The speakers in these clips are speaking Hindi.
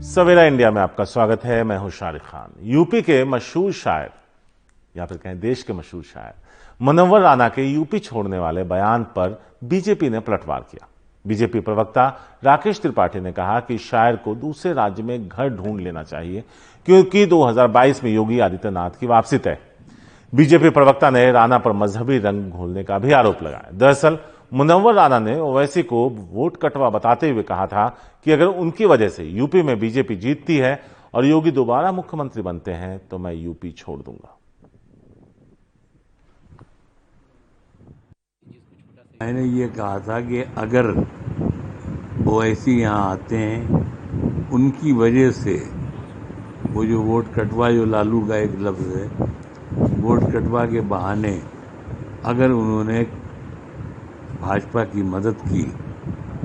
सवेरा इंडिया में आपका स्वागत है। मैं हूं शारिक खान। यूपी के मशहूर शायर या फिर कहें देश के मशहूर शायर मुनव्वर राना के यूपी छोड़ने वाले बयान पर बीजेपी ने पलटवार किया। बीजेपी प्रवक्ता राकेश त्रिपाठी ने कहा कि शायर को दूसरे राज्य में घर ढूंढ लेना चाहिए क्योंकि 2022 में योगी आदित्यनाथ की वापसी तय। बीजेपी प्रवक्ता ने राना पर मजहबी रंग घोलने का भी आरोप लगाया। दरअसल मुनव्वर राना ने ओवैसी को वोट कटवा बताते हुए कहा था कि अगर उनकी वजह से यूपी में बीजेपी जीतती है और योगी दोबारा मुख्यमंत्री बनते हैं तो मैं यूपी छोड़ दूंगा। मैंने ये कहा था कि अगर ओवैसी यहाँ आते हैं, उनकी वजह से वो जो वोट कटवा, जो लालू का एक लफ्ज है, वोट कटवा के बहाने अगर उन्होंने भाजपा की मदद की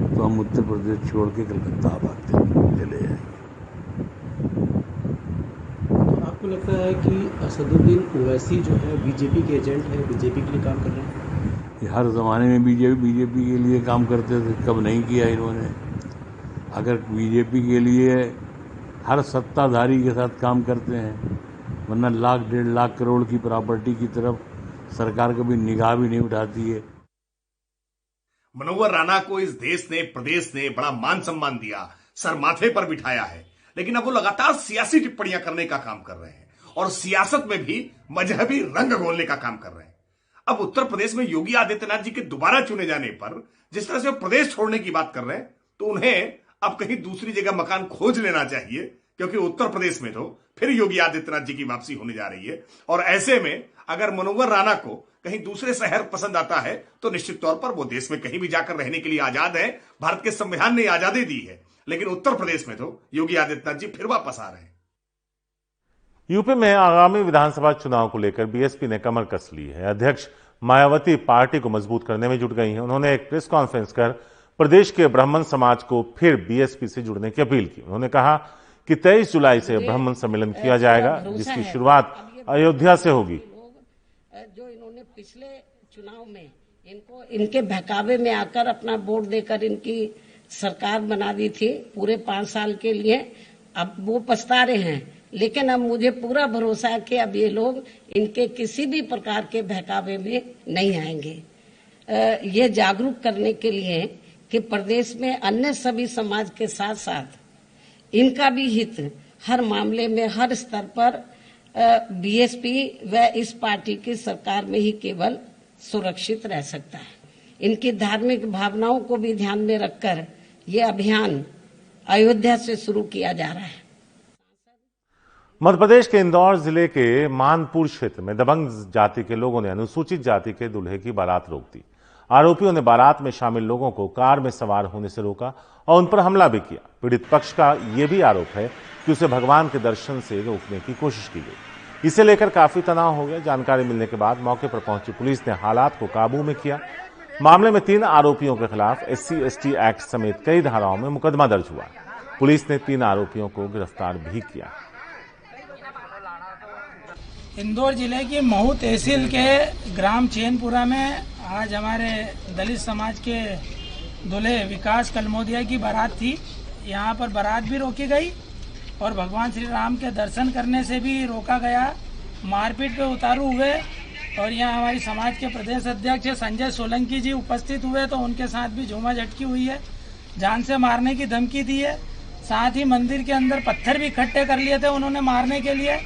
तो हम उत्तर प्रदेश छोड़ के कलकत्ता आबाद चले जाएंगे। तो आपको लगता है कि असदुद्दीन ओवैसी जो है बीजेपी के एजेंट है, बीजेपी के लिए काम कर रहे हैं? हर जमाने में बीजेपी के लिए काम करते थे, कब नहीं किया इन्होंने। अगर बीजेपी के लिए हर सत्ताधारी के साथ काम करते हैं, वरना लाख 1.5 लाख करोड़ की प्रॉपर्टी की तरफ सरकार कभी निगाह भी नहीं उठाती है। मुनव्वर राना को इस देश ने, प्रदेश ने बड़ा मान सम्मान दिया, सर माथे पर बिठाया है, लेकिन अब वो लगातार सियासी टिप्पणियां करने का काम कर रहे हैं और सियासत में भी मजहबी रंग घोलने का काम कर रहे हैं। अब उत्तर प्रदेश में योगी आदित्यनाथ जी के दोबारा चुने जाने पर जिस तरह से वो प्रदेश छोड़ने की बात कर रहे हैं, तो उन्हें अब कहीं दूसरी जगह मकान खोज लेना चाहिए, क्योंकि उत्तर प्रदेश में तो फिर योगी आदित्यनाथ जी की वापसी होने जा रही है। और ऐसे में अगर मुनव्वर राना को कहीं दूसरे शहर पसंद आता है तो निश्चित तौर पर वो देश में कहीं भी जाकर रहने के लिए आजाद है। भारत के संविधान ने आजादी दी है, लेकिन उत्तर प्रदेश में तो योगी आदित्यनाथ जी फिर वापस आ रहे हैं। यूपी में आगामी विधानसभा चुनाव को लेकर बीएसपी ने कमर कस ली है। अध्यक्ष मायावती पार्टी को मजबूत करने में जुट गई हैं। उन्होंने एक प्रेस कॉन्फ्रेंस कर प्रदेश के ब्राह्मण समाज को फिर बीएसपी से जुड़ने की अपील की। उन्होंने कहा कि 23 जुलाई से ब्राह्मण सम्मेलन किया जाएगा, जिसकी शुरुआत अयोध्या से होगी। जो इन्होंने पिछले चुनाव में इनके बहकावे में आकर अपना वोट देकर इनकी सरकार बना दी थी पूरे 5 साल के लिए, अब वो पछता रहे हैं। लेकिन अब मुझे पूरा भरोसा है कि अब ये लोग इनके किसी भी प्रकार के बहकावे में नहीं आएंगे। ये जागरूक करने के लिए कि प्रदेश में अन्य सभी समाज के साथ साथ इनका भी हित हर मामले में, हर स्तर पर बीएसपी व इस पार्टी की सरकार में ही केवल सुरक्षित रह सकता है। इनकी धार्मिक भावनाओं को भी ध्यान में रखकर ये अभियान अयोध्या से शुरू किया जा रहा है। मध्य प्रदेश के इंदौर जिले के मानपुर क्षेत्र में दबंग जाति के लोगों ने अनुसूचित जाति के दूल्हे की बारात रोक दी। आरोपियों ने बारात में शामिल लोगों को कार में सवार होने से रोका और उन पर हमला भी किया। पीड़ित पक्ष का यह भी आरोप है कि उसे भगवान के दर्शन से रोकने की कोशिश की गई। इसे लेकर काफी तनाव हो गया। जानकारी मिलने के बाद मौके पर पहुंची पुलिस ने हालात को काबू में किया। मामले में 3 आरोपियों के खिलाफ SC/ST एक्ट समेत कई धाराओं में मुकदमा दर्ज हुआ। पुलिस ने 3 आरोपियों को गिरफ्तार भी किया। इंदौर जिले की महू तहसील के ग्राम चैनपुरा में आज हमारे दलित समाज के दूल्हे विकास कलमोदिया की बारात थी। यहाँ पर बारात भी रोकी गई और भगवान श्री राम के दर्शन करने से भी रोका गया। मारपीट पे उतारू हुए और यहाँ हमारी समाज के प्रदेश अध्यक्ष संजय सोलंकी जी उपस्थित हुए, तो उनके साथ भी झूमा झटकी हुई है। जान से मारने की धमकी दी है। साथ ही मंदिर के अंदर पत्थर भी इकट्ठे कर लिए थे उन्होंने मारने के लिए।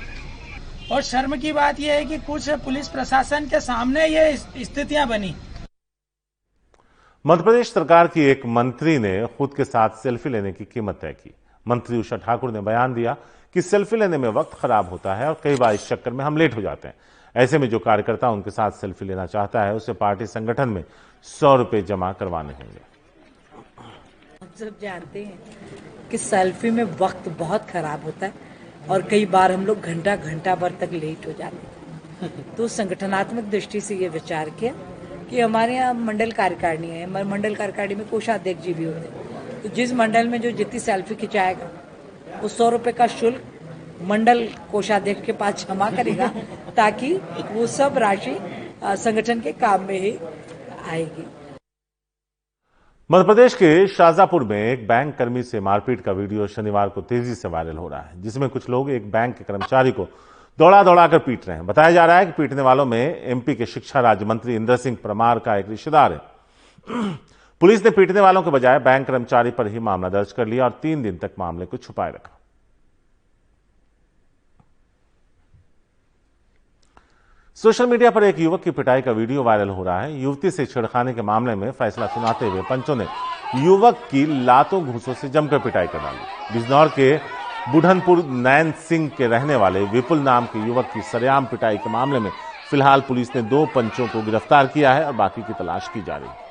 और शर्म की बात यह है कि कुछ पुलिस प्रशासन के सामने ये स्थितियां बनी। मध्य प्रदेश सरकार की एक मंत्री ने खुद के साथ सेल्फी लेने की कीमत तय की। मंत्री उषा ठाकुर ने बयान दिया कि सेल्फी लेने में वक्त खराब होता है और कई बार इस चक्कर में हम लेट हो जाते हैं। ऐसे में जो कार्यकर्ता उनके साथ सेल्फी लेना चाहता है उसे पार्टी संगठन में 100 रुपए जमा करवाने होंगे। हम सब जानते हैं कि सेल्फी में वक्त बहुत खराब होता है और कई बार हम लोग घंटा भर तक लेट हो जाते हैं। तो संगठनात्मक दृष्टि से ये विचार किया कि हमारे यहाँ मंडल कार्यकारिणी है, मंडल कार्यकारिणी में कोषाध्यक्ष जी भी होते हैं, तो जिस मंडल में जो जितनी सेल्फी खिंचाएगा वो 100 रुपए का शुल्क मंडल कोषाध्यक्ष के पास जमा करेगा, ताकि वो सब राशि संगठन के काम में ही आएगी। मध्य प्रदेश के शाजापुर में एक बैंक कर्मी से मारपीट का वीडियो शनिवार को तेजी से वायरल हो रहा है, जिसमें कुछ लोग एक बैंक के कर्मचारी को दौड़ा दौड़ाकर पीट रहे हैं। बताया जा रहा है कि पीटने वालों में एमपी के शिक्षा राज्य मंत्री इंदर सिंह परमार का एक रिश्तेदार है। पुलिस ने पीटने वालों के बजाय बैंक कर्मचारी पर ही मामला दर्ज कर लिया और 3 दिन तक मामले को छुपाए रखा। सोशल मीडिया पर एक युवक की पिटाई का वीडियो वायरल हो रहा है। युवती से छेड़खानी के मामले में फैसला सुनाते हुए पंचों ने युवक की लातों घूंसों से जमकर पिटाई कर डाली। बिजनौर के बुढ़नपुर नैन सिंह के रहने वाले विपुल नाम के युवक की सरेआम पिटाई के मामले में फिलहाल पुलिस ने 2 पंचों को गिरफ्तार किया है और बाकी की तलाश की जा रही है।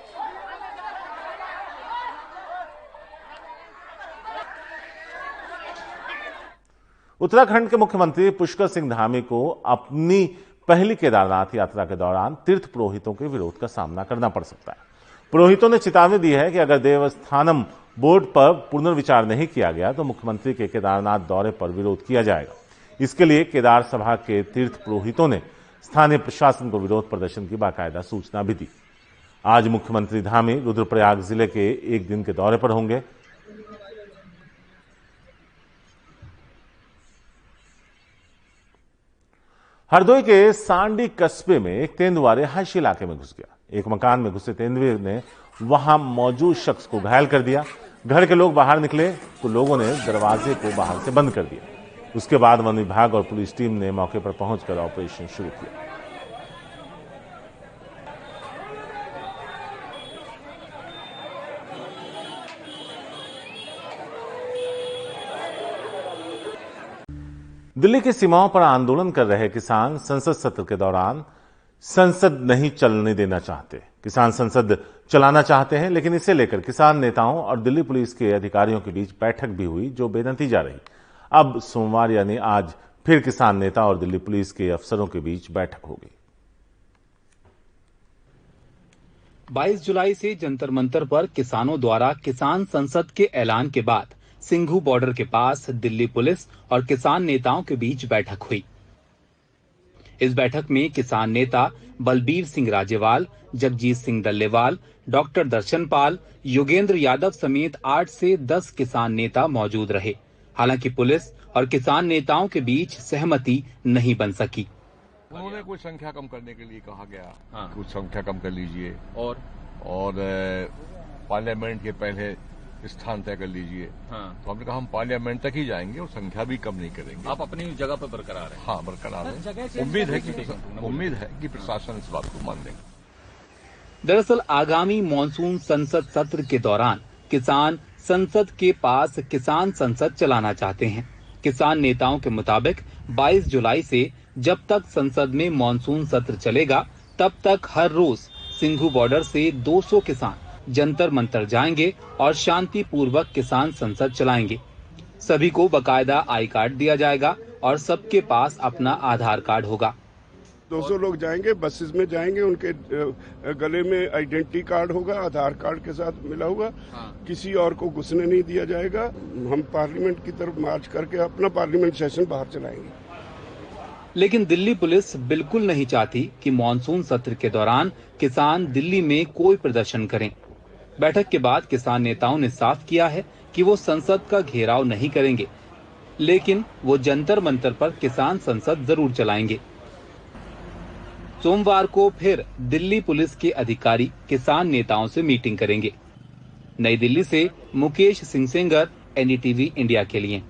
उत्तराखंड के मुख्यमंत्री पुष्कर सिंह धामी को अपनी पहली केदारनाथ यात्रा के दौरान तीर्थ पुरोहितों के विरोध का सामना करना पड़ सकता है। पुरोहितों ने चेतावनी दी है कि अगर देवस्थानम बोर्ड पर पुनर्विचार नहीं किया गया तो मुख्यमंत्री के केदारनाथ दौरे पर विरोध किया जाएगा। इसके लिए केदार सभा के तीर्थ पुरोहितों ने स्थानीय प्रशासन को विरोध प्रदर्शन की बाकायदा सूचना भी दी। आज मुख्यमंत्री धामी रुद्रप्रयाग जिले के 1 दिन के दौरे पर होंगे। हरदोई के सांडी कस्बे में एक तेंदुआ रिहायशी इलाके में घुस गया। एक मकान में घुसे तेंदुए ने वहां मौजूद शख्स को घायल कर दिया। घर के लोग बाहर निकले तो लोगों ने दरवाजे को बाहर से बंद कर दिया। उसके बाद वन विभाग और पुलिस टीम ने मौके पर पहुंचकर ऑपरेशन शुरू किया। दिल्ली की सीमाओं पर आंदोलन कर रहे किसान संसद सत्र के दौरान संसद नहीं चलने देना चाहते। किसान संसद चलाना चाहते हैं, लेकिन इसे लेकर किसान नेताओं और दिल्ली पुलिस के अधिकारियों के बीच बैठक भी हुई, जो बेनतीजा रही। अब सोमवार यानी आज फिर किसान नेता और दिल्ली पुलिस के अफसरों के बीच बैठक होगी। 22 जुलाई से जंतर मंतर पर किसानों द्वारा किसान संसद के ऐलान के बाद सिंघू बॉर्डर के पास दिल्ली पुलिस और किसान नेताओं के बीच बैठक हुई। इस बैठक में किसान नेता बलबीर सिंह राजेवाल, जगजीत सिंह डल्लेवाल, डॉक्टर दर्शन पाल, योगेंद्र यादव समेत 8 से 10 किसान नेता मौजूद रहे। हालांकि पुलिस और किसान नेताओं के बीच सहमति नहीं बन सकी। उन्होंने कुछ संख्या कम करने के लिए कहा गया, कुछ संख्या कम कर लीजिए और पार्लियामेंट के पहले स्थान तय कर लीजिए। तो हमने कहा हम पार्लियामेंट तक ही जाएंगे और संख्या भी कम नहीं करेंगे। आप अपनी जगह पर बरकरार हैं? हाँ, बरकरार है। उम्मीद है कि प्रशासन इस बात को मान लेंगे। दरअसल आगामी मॉनसून संसद सत्र के दौरान किसान संसद के पास किसान संसद चलाना चाहते हैं। किसान नेताओं के मुताबिक 22 जुलाई से जब तक संसद में मॉनसून सत्र चलेगा, तब तक हर रोज सिंघू बॉर्डर से 200 किसान जंतर मंतर जाएंगे और शांतिपूर्वक किसान संसद चलाएंगे। सभी को बकायदा आई कार्ड दिया जाएगा और सबके पास अपना आधार कार्ड होगा। 200 लोग जाएंगे, बसेस में जाएंगे, उनके गले में आइडेंटिटी कार्ड होगा, आधार कार्ड के साथ मिला हुआ। किसी और को घुसने नहीं दिया जाएगा। हम पार्लियामेंट की तरफ मार्च करके अपना पार्लियामेंट सेशन बाहर चलाएंगे। लेकिन दिल्ली पुलिस बिल्कुल नहीं चाहती कि मॉनसून सत्र के दौरान किसान दिल्ली में कोई प्रदर्शन करें। बैठक के बाद किसान नेताओं ने साफ किया है कि वो संसद का घेराव नहीं करेंगे, लेकिन वो जंतर मंतर पर किसान संसद जरूर चलाएंगे। सोमवार को फिर दिल्ली पुलिस के अधिकारी किसान नेताओं से मीटिंग करेंगे। नई दिल्ली से मुकेश सिंह सेंगर, एनडीटीवी इंडिया के लिए।